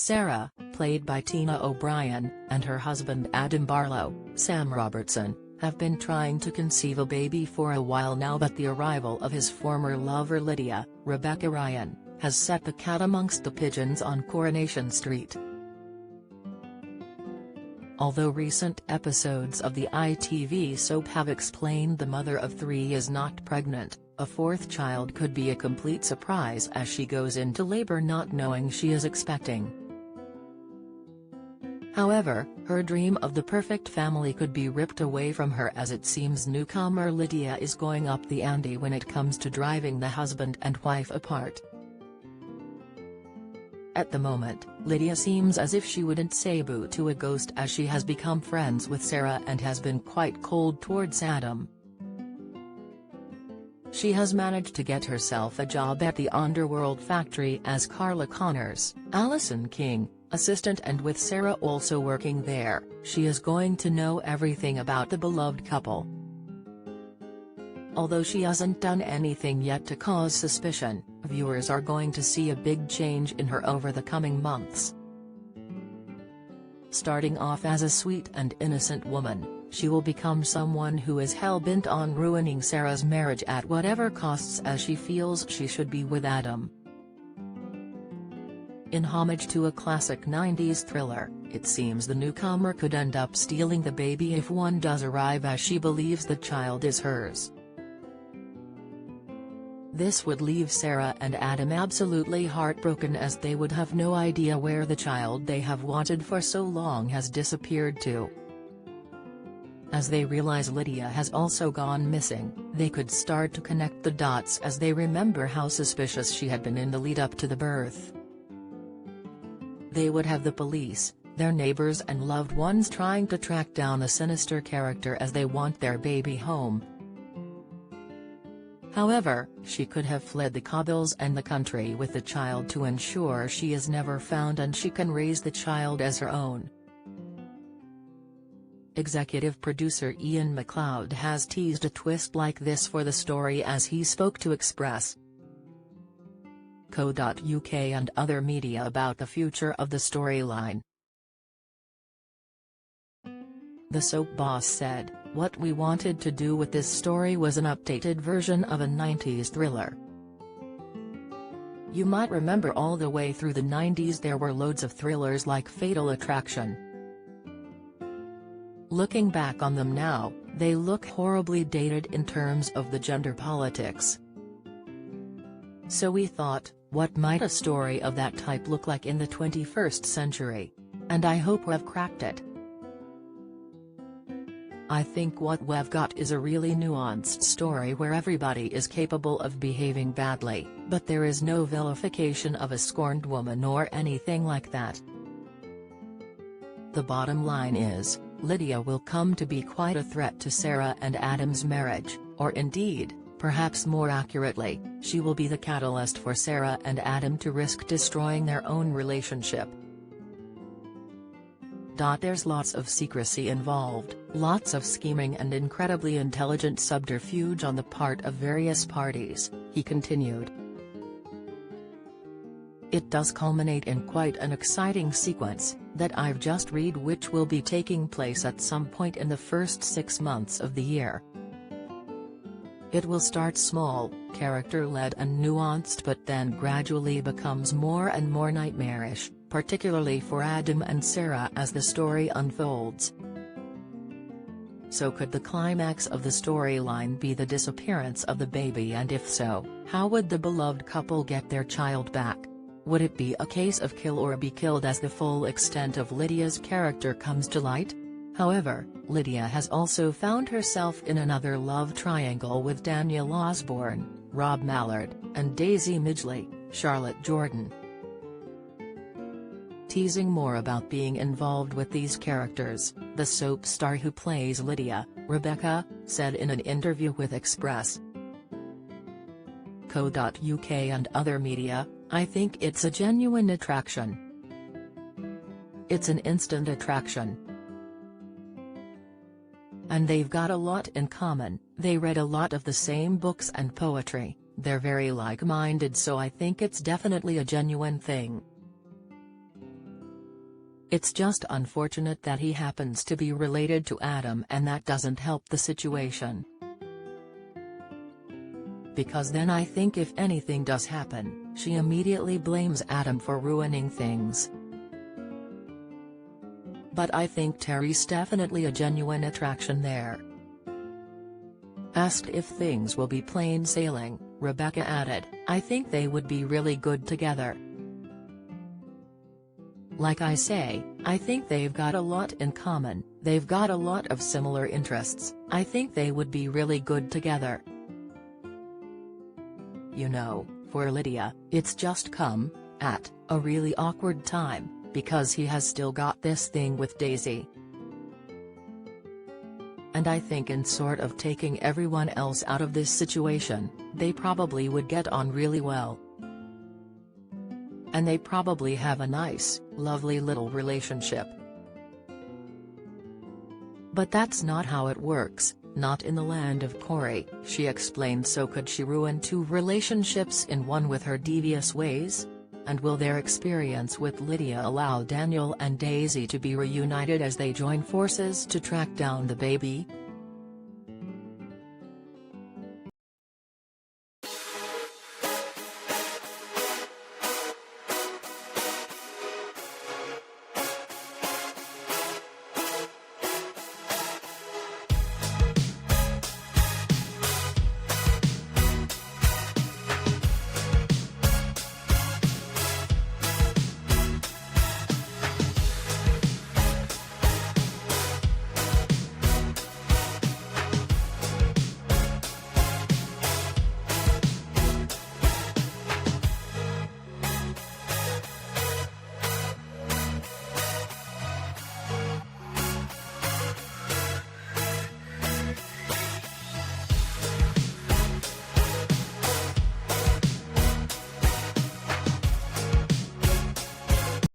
Sarah, played by Tina O'Brien, and her husband Adam Barlow, Sam Robertson, have been trying to conceive a baby for a while now, but the arrival of his former lover Lydia, Rebecca Ryan, has set the cat amongst the pigeons on Coronation Street. Although recent episodes of the ITV soap have explained the mother of three is not pregnant, a fourth child could be a complete surprise as she goes into labor not knowing she is expecting. However, her dream of the perfect family could be ripped away from her, as it seems newcomer Lydia is going up the ante when it comes to driving the husband and wife apart. At the moment, Lydia seems as if she wouldn't say boo to a ghost, as she has become friends with Sarah and has been quite cold towards Adam. She has managed to get herself a job at the Underworld factory as Carla Connors, Alison King, assistant, and with Sarah also working there, she is going to know everything about the beloved couple. Although she hasn't done anything yet to cause suspicion, viewers are going to see a big change in her over the coming months. Starting off as a sweet and innocent woman, she will become someone who is hell-bent on ruining Sarah's marriage at whatever costs, as she feels she should be with Adam. In homage to a classic 90s thriller, it seems the newcomer could end up stealing the baby if one does arrive, as she believes the child is hers. This would leave Sarah and Adam absolutely heartbroken, as they would have no idea where the child they have wanted for so long has disappeared to. As they realize Lydia has also gone missing, they could start to connect the dots as they remember how suspicious she had been in the lead-up to the birth. They would have the police, their neighbors and loved ones trying to track down a sinister character as they want their baby home. However, she could have fled the cobbles and the country with the child to ensure she is never found and she can raise the child as her own. Executive producer Ian MacLeod has teased a twist like this for the story as he spoke to Express.co.uk and other media about the future of the storyline. The soap boss said, "What we wanted to do with this story was an updated version of a 90s thriller. You might remember all the way through the 90s there were loads of thrillers like Fatal Attraction. Looking back on them now, they look horribly dated in terms of the gender politics. So we thought, what might a story of that type look like in the 21st century? And I hope we've cracked it. I think what we've got is a really nuanced story where everybody is capable of behaving badly, but there is no vilification of a scorned woman or anything like that. The bottom line is, Lydia will come to be quite a threat to Sarah and Adam's marriage, or indeed, perhaps more accurately, she will be the catalyst for Sarah and Adam to risk destroying their own relationship. There's lots of secrecy involved, lots of scheming and incredibly intelligent subterfuge on the part of various parties," he continued. "It does culminate in quite an exciting sequence, that I've just read, which will be taking place at some point in the first 6 months of the year. It will start small, character-led and nuanced, but then gradually becomes more and more nightmarish, particularly for Adam and Sarah as the story unfolds. So could the climax of the storyline be the disappearance of the baby, and if so, how would the beloved couple get their child back? Would it be a case of kill or be killed as the full extent of Lydia's character comes to light? However, Lydia has also found herself in another love triangle with Daniel Osborne, Rob Mallard, and Daisy Midgley, Charlotte Jordan. Teasing more about being involved with these characters, the soap star who plays Lydia, Rebecca, said in an interview with Express.co.uk and other media, "I think it's a genuine attraction. It's an instant attraction. And they've got a lot in common, they read a lot of the same books and poetry, they're very like-minded, so I think it's definitely a genuine thing." It's just unfortunate that he happens to be related to Adam, and that doesn't help the situation. Because then I think if anything does happen, she immediately blames Adam for ruining things. But I think Terry's definitely a genuine attraction there." Asked if things will be plain sailing, Rebecca added, "I think they would be really good together. Like I say, I think they've got a lot in common, they've got a lot of similar interests, I think they would be really good together. You know, for Lydia, it's just come at a really awkward time, because he has still got this thing with Daisy. And I think in sort of taking everyone else out of this situation, they probably would get on really well. And they probably have a nice, lovely little relationship. But that's not how it works, not in the land of Corey," she explained. "So could she ruin two relationships in one with her devious ways? And will their experience with Lydia allow Daniel and Daisy to be reunited as they join forces to track down the baby?"